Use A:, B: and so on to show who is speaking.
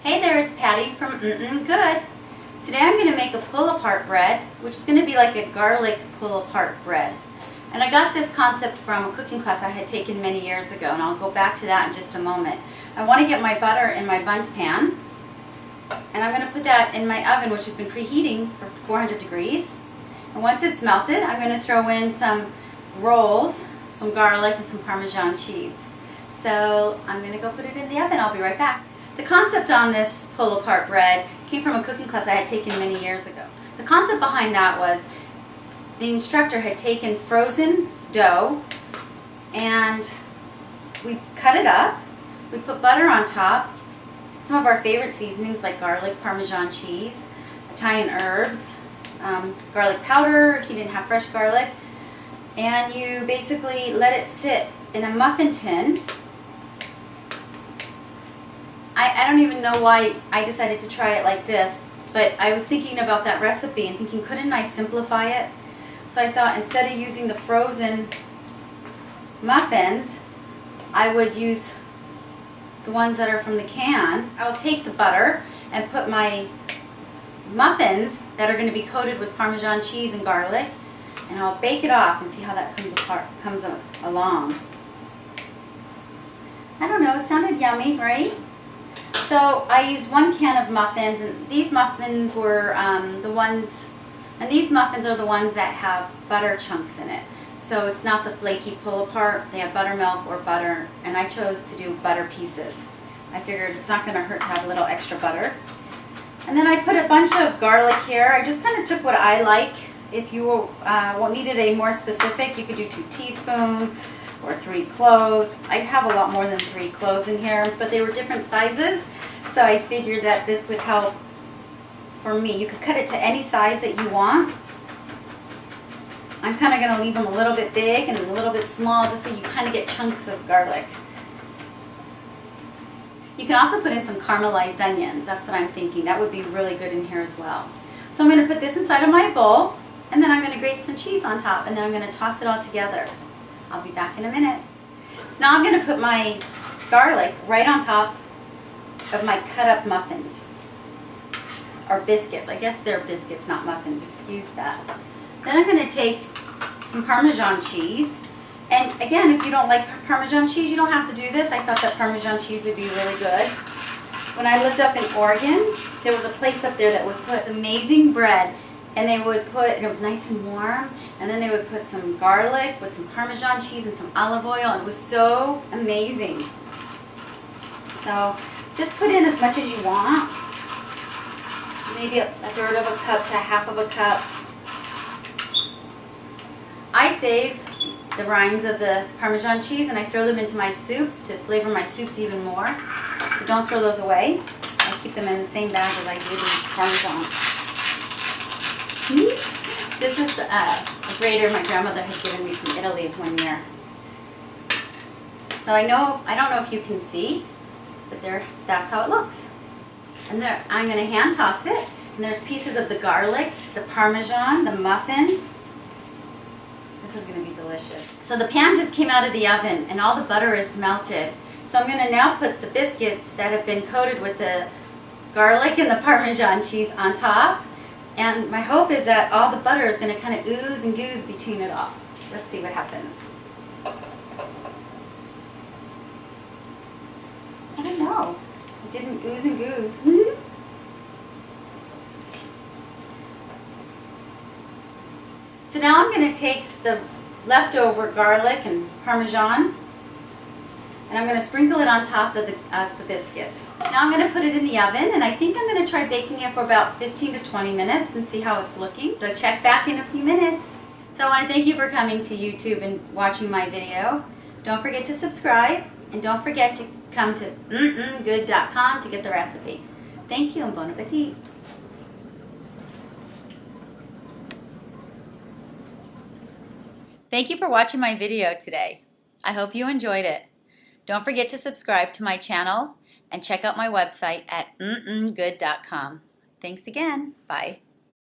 A: Hey there, it's Patty from Good. Today I'm going to make a pull-apart bread, which is going to be like a garlic pull-apart bread. And I got this concept from a cooking class I had taken many years ago, and I'll go back to that in just a moment. I want to get my butter in my bundt pan, and I'm going to put that in my oven, which has been preheating for 400 degrees. And once it's melted, I'm going to throw in some rolls, some garlic, and some Parmesan cheese. So I'm going to go put it in the oven. I'll be right back. The concept on this pull-apart bread came from a cooking class I had taken many years ago. The concept behind that was the instructor had taken frozen dough and we cut it up, we put butter on top, some of our favorite seasonings like garlic, Parmesan cheese, Italian herbs, garlic powder, he didn't have fresh garlic, and you basically let it sit in a muffin tin. I don't even know why I decided to try it like this, but I was thinking about that recipe and thinking, couldn't I simplify it? So I thought instead of using the frozen muffins, I would use the ones that are from the cans. I'll take the butter and put my muffins that are going to be coated with Parmesan cheese and garlic, and I'll bake it off and see how that comes along. I don't know, it sounded yummy, right? So I used 1 can of muffins, and these muffins were these muffins are the ones that have butter chunks in it. So it's not the flaky pull apart, they have buttermilk or butter, and I chose to do butter pieces. I figured it's not going to hurt to have a little extra butter. And then I put a bunch of garlic here. I just kind of took what I like. If you needed a more specific, you could do 2 teaspoons or 3 cloves. I have a lot more than 3 cloves in here, but they were different sizes, so I figured that this would help for me. You could cut it to any size that you want. I'm kind of going to leave them a little bit big and a little bit small. This way you kind of get chunks of garlic. You can also put in some caramelized onions. That's what I'm thinking. That would be really good in here as well. So I'm going to put this inside of my bowl, and then I'm going to grate some cheese on top, and then I'm going to toss it all together. I'll be back in a minute. So now I'm going to put my garlic right on top of my cut up muffins. Or biscuits. I guess they're biscuits, not muffins. Excuse that. Then I'm going to take some Parmesan cheese. And again, if you don't like Parmesan cheese, you don't have to do this. I thought that Parmesan cheese would be really good. When I lived up in Oregon, there was a place up there that would put amazing bread, and they would put, and it was nice and warm, and then they would put some garlic with some Parmesan cheese and some olive oil, and it was so amazing. So just put in as much as you want. Maybe a third of a cup to half of a cup. I save the rinds of the Parmesan cheese and I throw them into my soups to flavor my soups even more. So don't throw those away. I keep them in the same bag as I do the Parmesan. This is a grater my grandmother had given me from Italy one year. So I don't know if you can see, but that's how it looks. And there, I'm going to hand toss it, and there's pieces of the garlic, the Parmesan, the muffins. This is going to be delicious. So the pan just came out of the oven, and all the butter is melted. So I'm going to now put the biscuits that have been coated with the garlic and the Parmesan cheese on top. And my hope is that all the butter is going to kind of ooze and goose between it all. Let's see what happens. I don't know. It didn't ooze and goose. So now I'm going to take the leftover garlic and Parmesan, and I'm going to sprinkle it on top of the biscuits. Now I'm going to put it in the oven, and I think I'm going to try baking it for about 15 to 20 minutes and see how it's looking. So check back in a few minutes. So I want to thank you for coming to YouTube and watching my video. Don't forget to subscribe, and don't forget to come to good.com to get the recipe. Thank you and bon appetit. Thank you for watching my video today. I hope you enjoyed it. Don't forget to subscribe to my channel and check out my website at good.com. Thanks again. Bye.